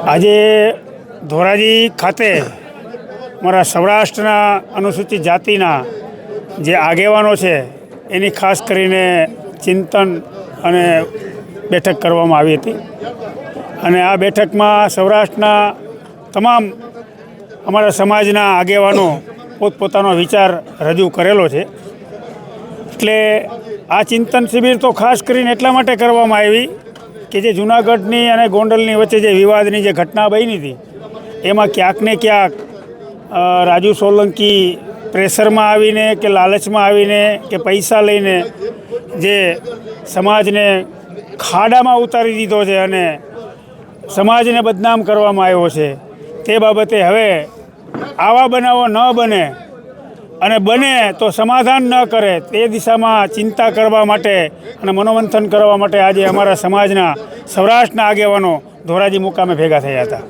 આજે ધોરાજી ખાતે મારા સૌરાષ્ટ્રના અનુસૂચિત જાતિના જે આગેવાનો છે એની ખાસ કરીને ચિંતન અને બેઠક કરવામાં આવી હતી અને આ બેઠકમાં સૌરાષ્ટ્રના તમામ અમારા સમાજના આગેવાનો પોતપોતાનો વિચાર રજૂ કરેલો છે. એટલે આ ચિંતન શિબિર તો ખાસ કરીને એટલા માટે કરવામાં આવી કે જે જૂનાગઢની અને ગોંડલની વચ્ચે જે વિવાદની જે ઘટના બની હતી એમાં ક્યાંક ને ક્યાંક રાજુ સોલંકી પ્રેશરમાં આવીને કે લાલચમાં આવીને કે પૈસા લઈને જે સમાજને ખાડામાં ઉતારી દીધો છે અને સમાજને બદનામ કરવામાં આવ્યો છે. તે બાબતે હવે આવા બનાવો ન બને અને બને તો સમાધાન ન કરે તે દિશામાં ચિંતા કરવા માટે અને મનોમંથન કરવા માટે આજે અમારા સમાજના સૌરાષ્ટ્રના આગેવાનો ધોરાજી મુકામે ભેગા થયા હતા.